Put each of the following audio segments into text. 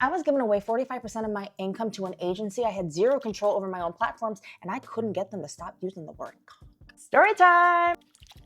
I was giving away 45% of my income to an agency. I had zero control over my own platforms, and I couldn't get them to stop using the word story time.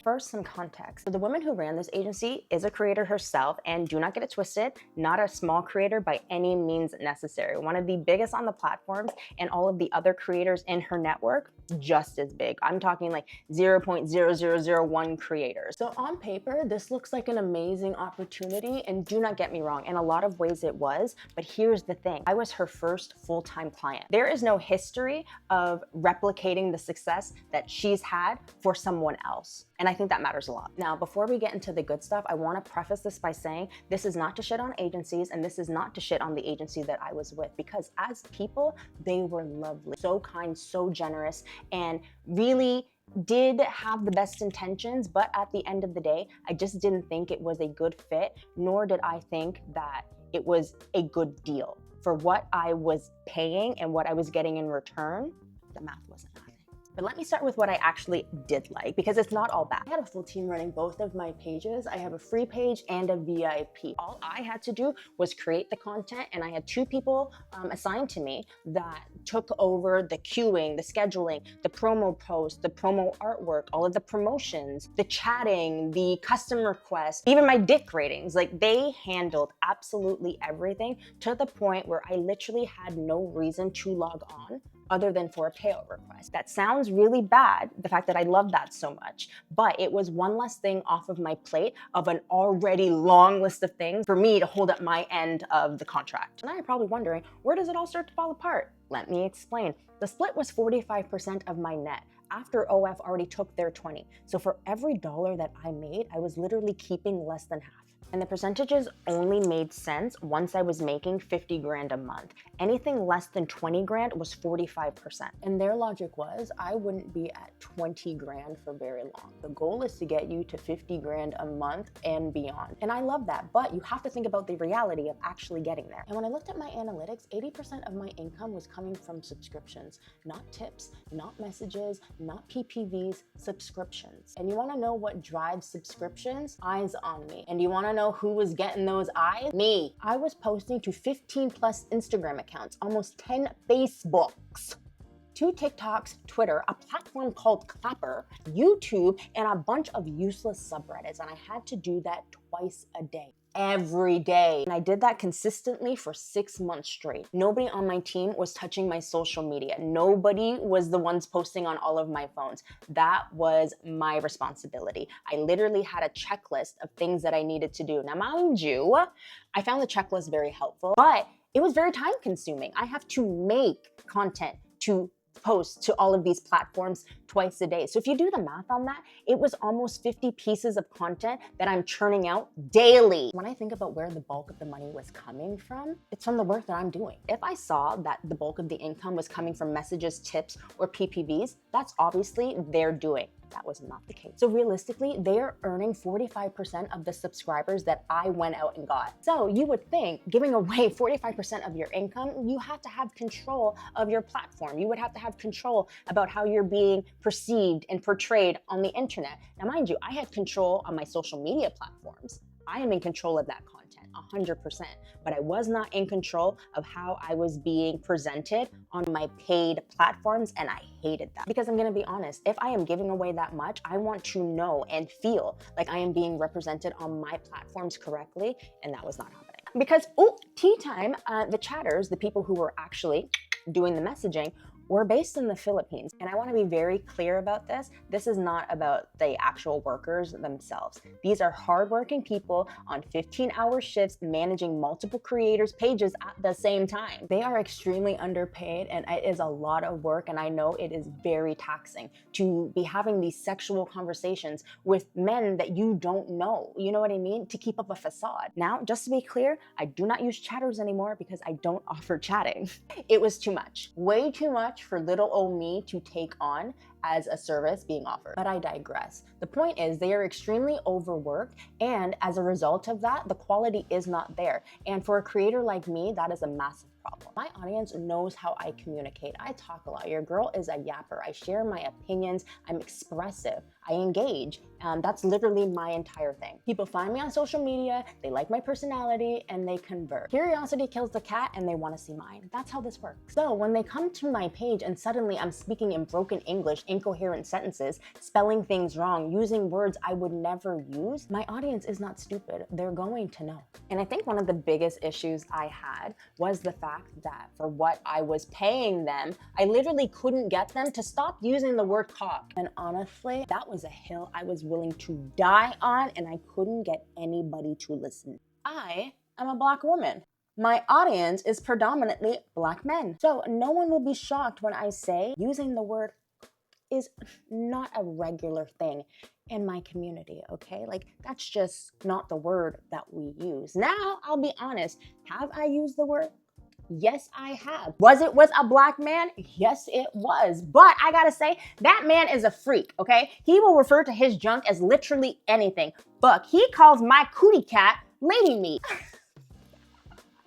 First, some context. So the woman who ran this agency is a creator herself, and do not get it twisted, not a small creator by any means necessary. One of the biggest on the platforms, and all of the other creators in her network, just as big. I'm talking like 0.0001 creators. So on paper, this looks like an amazing opportunity, and do not get me wrong, in a lot of ways it was, but here's the thing. I was her first full-time client. There is no history of replicating the success that she's had for someone else. And I think that matters a lot. Now, before we get into the good stuff, I want to preface this by saying this is not to shit on agencies, and this is not to shit on the agency that I was with, because as people, they were lovely, so kind, so generous, and really did have the best intentions. But at the end of the day, I just didn't think it was a good fit, nor did I think that it was a good deal. For what I was paying and what I was getting in return, the math wasn't happening. But let me start with what I actually did like, because it's not all bad. I had a full team running both of my pages. I have a free page and a VIP. All I had to do was create the content, and I had 2 people assigned to me that took over the queuing, the scheduling, the promo posts, the promo artwork, all of the promotions, the chatting, the custom requests, even my dick ratings. Like, they handled absolutely everything, to the point where I literally had no reason to log on other than for a payout request. That sounds really bad, the fact that I love that so much, but it was one less thing off of my plate of an already long list of things for me to hold up my end of the contract. And I'm probably wondering, where does it all start to fall apart? Let me explain. The split was 45% of my net, after OF already took their 20. So for every dollar that I made, I was literally keeping less than half. And the percentages only made sense once I was making 50 grand a month. Anything less than 20 grand was 45%. And their logic was, I wouldn't be at 20 grand for very long. The goal is to get you to 50 grand a month and beyond. And I love that, but you have to think about the reality of actually getting there. And when I looked at my analytics, 80% of my income was coming from subscriptions, not tips, not messages, not PPVs, subscriptions. And you wanna know what drives subscriptions? Eyes on me. And you wanna know who was getting those eyes? Me. I was posting to 15 plus Instagram accounts, almost 10 Facebooks, 2 TikToks, Twitter, a platform called Clapper, YouTube, and a bunch of useless subreddits. And I had to do that twice a day. Every day. And I did that consistently for 6 months straight. Nobody on my team was touching my social media. Nobody was the ones posting on all of my phones. That was my responsibility. I literally had a checklist of things that I needed to do. Now, mind you, I found the checklist very helpful, but it was very time consuming. I have to make content to post to all of these platforms twice a day. So if you do the math on that, it was almost 50 pieces of content that I'm churning out daily. When I think about where the bulk of the money was coming from, it's from the work that I'm doing. If I saw that the bulk of the income was coming from messages, tips, or PPVs, that's obviously their doing. That was not the case. So realistically, they're earning 45% of the subscribers that I went out and got. So you would think, giving away 45% of your income, you have to have control of your platform. You would have to have control about how you're being perceived and portrayed on the internet. Now, mind you, I had control on my social media platforms. I am in control of that content, 100%, but I was not in control of how I was being presented on my paid platforms, and I hated that. Because I'm gonna be honest, if I am giving away that much, I want to know and feel like I am being represented on my platforms correctly, and that was not happening. Because, tea time, the chatters, the people who were actually doing the messaging, we're based in the Philippines, and I want to be very clear about this. This is not about the actual workers themselves. These are hardworking people on 15-hour shifts managing multiple creators' pages at the same time. They are extremely underpaid, and it is a lot of work, and I know it is very taxing to be having these sexual conversations with men that you don't know. You know what I mean? To keep up a facade. Now, just to be clear, I do not use chatters anymore because I don't offer chatting. It was too much. Way too much for little old me to take on, as a service being offered. But I digress. The point is they are extremely overworked, and as a result of that, the quality is not there. And for a creator like me, that is a massive problem. My audience knows how I communicate. I talk a lot. Your girl is a yapper. I share my opinions. I'm expressive. I engage. That's literally my entire thing. People find me on social media, they like my personality, and they convert. Curiosity kills the cat, and they want to see mine. That's how this works. So when they come to my page and suddenly I'm speaking in broken English, incoherent sentences, spelling things wrong, using words I would never use, my audience is not stupid. They're going to know. And I think one of the biggest issues I had was the fact that for what I was paying them, I literally couldn't get them to stop using the word cock. And honestly, that was a hill I was willing to die on, and I couldn't get anybody to listen. I am a Black woman. My audience is predominantly Black men. So no one will be shocked when I say using the word is not a regular thing in my community, okay? Like, that's just not the word that we use. Now, I'll be honest, have I used the word? Yes, I have. Was it with a Black man? Yes, it was. But I gotta say, that man is a freak, okay? He will refer to his junk as literally anything. But he calls my cootie cat lady meat.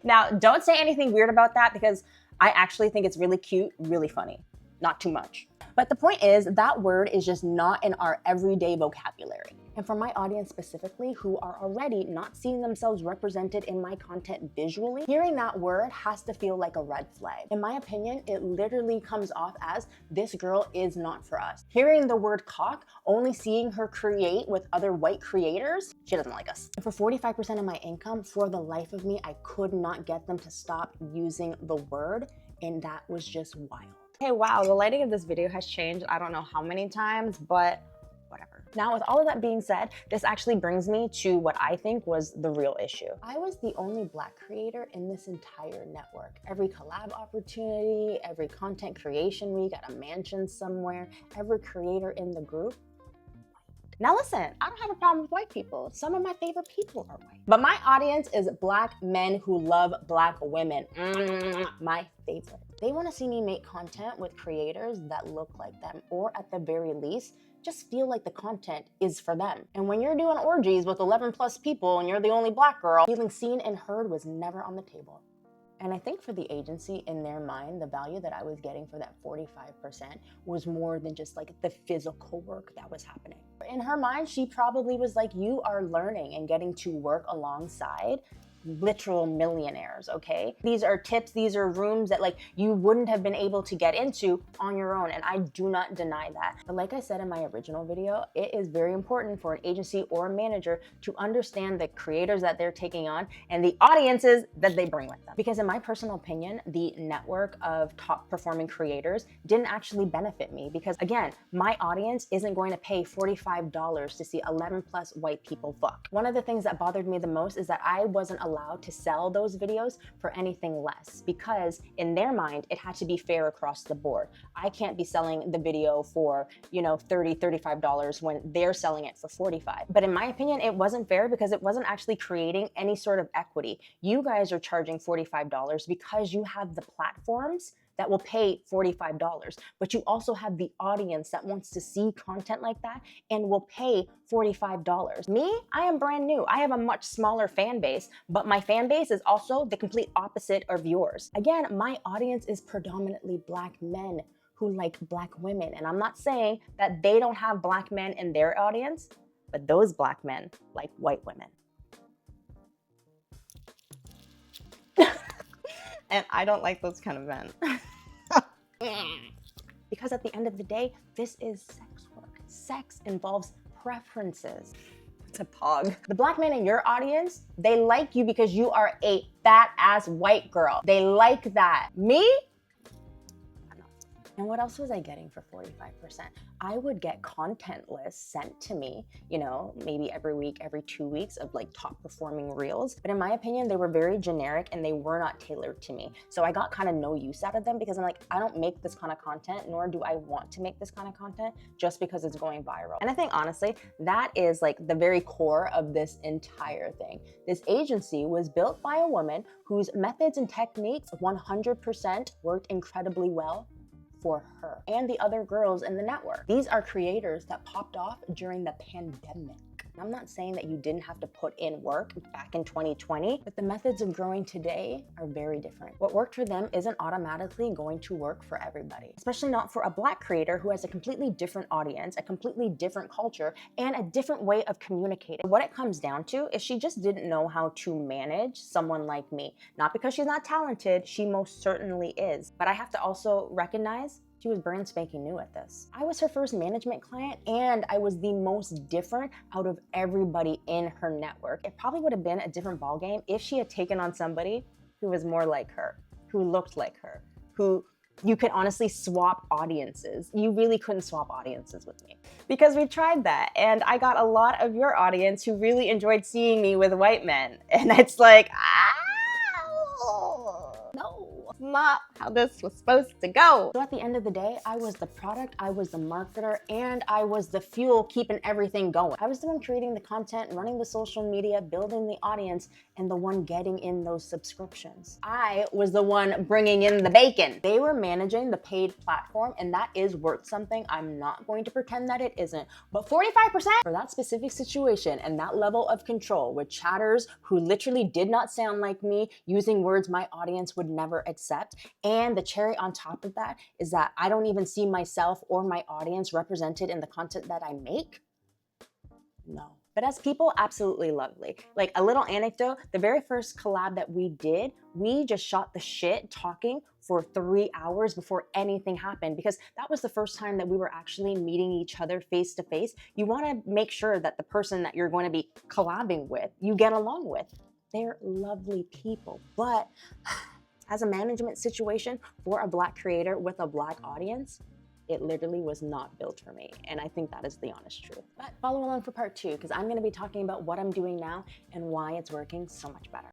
Now, don't say anything weird about that, because I actually think it's really cute, really funny. Not too much. But the point is, that word is just not in our everyday vocabulary. And for my audience specifically, who are already not seeing themselves represented in my content visually, hearing that word has to feel like a red flag. In my opinion, it literally comes off as, this girl is not for us. Hearing the word cock, only seeing her create with other white creators, she doesn't like us. And for 45% of my income, for the life of me, I could not get them to stop using the word, and that was just wild. Okay, wow, the lighting of this video has changed I don't know how many times, but whatever. Now, with all of that being said, this actually brings me to what I think was the real issue. I was the only Black creator in this entire network. Every collab opportunity, every content creation week at a mansion somewhere, every creator in the group. Now listen, I don't have a problem with white people. Some of my favorite people are white. But my audience is Black men who love Black women. My favorite. They want to see me make content with creators that look like them, or at the very least, just feel like the content is for them. And when you're doing orgies with 11 plus people and you're the only Black girl, feeling seen and heard was never on the table. And I think for the agency, in their mind, the value that I was getting for that 45% was more than just like the physical work that was happening. In her mind, she probably was like, you are learning and getting to work alongside literal millionaires, okay? These are tips, these are rooms that like you wouldn't have been able to get into on your own, and I do not deny that. But like I said in my original video, it is very important for an agency or a manager to understand the creators that they're taking on and the audiences that they bring with them. Because in my personal opinion, the network of top performing creators didn't actually benefit me, because again, my audience isn't going to pay $45 to see 11 plus white people fuck. One of the things that bothered me the most is that I wasn't allowed to sell those videos for anything less, because in their mind, it had to be fair across the board. I can't be selling the video for, $30, $35 when they're selling it for $45. But in my opinion, it wasn't fair, because it wasn't actually creating any sort of equity. You guys are charging $45 because you have the platforms that will pay $45, but you also have the audience that wants to see content like that and will pay $45. Me, I am brand new. I have a much smaller fan base, but my fan base is also the complete opposite of yours. Again, my audience is predominantly Black men who like Black women. And I'm not saying that they don't have Black men in their audience, but those Black men like white women. And I don't like those kind of men. Because at the end of the day, this is sex work. Sex involves preferences. It's a pog. The Black men in your audience, they like you because you are a fat ass white girl. They like that. Me? And what else was I getting for 45%? I would get content lists sent to me, maybe every week, every 2 weeks of like top performing reels. But in my opinion, they were very generic and they were not tailored to me. So I got kind of no use out of them, because I'm like, I don't make this kind of content, nor do I want to make this kind of content just because it's going viral. And I think honestly, that is like the very core of this entire thing. This agency was built by a woman whose methods and techniques 100% worked incredibly well for her and the other girls in the network. These are creators that popped off during the pandemic. I'm not saying that you didn't have to put in work back in 2020, but the methods of growing today are very different. What worked for them isn't automatically going to work for everybody, especially not for a Black creator who has a completely different audience, a completely different culture, and a different way of communicating. What it comes down to is she just didn't know how to manage someone like me. Not because she's not talented, she most certainly is. But I have to also recognize she was brand spanking new at this. I was her first management client, and I was the most different out of everybody in her network. It probably would have been a different ballgame if she had taken on somebody who was more like her, who looked like her, who you could honestly swap audiences. You really couldn't swap audiences with me because we tried that, and I got a lot of your audience who really enjoyed seeing me with white men, and it's like, no, not how this was supposed to go. So at the end of the day, I was the product, I was the marketer, and I was the fuel keeping everything going. I was the one creating the content, running the social media, building the audience, and the one getting in those subscriptions. I was the one bringing in the bacon. They were managing the paid platform, and that is worth something. I'm not going to pretend that it isn't, but 45% for that specific situation and that level of control with chatters who literally did not sound like me, using words my audience would never accept. And the cherry on top of that is that I don't even see myself or my audience represented in the content that I make. No. But as people, absolutely lovely. Like a little anecdote, the very first collab that we did, we just shot the shit talking for 3 hours before anything happened, because that was the first time that we were actually meeting each other face to face. You want to make sure that the person that you're going to be collabing with, you get along with. They're lovely people. But as a management situation for a Black creator with a Black audience, it literally was not built for me. And I think that is the honest truth. But follow along for part 2, because I'm going to be talking about what I'm doing now and why it's working so much better.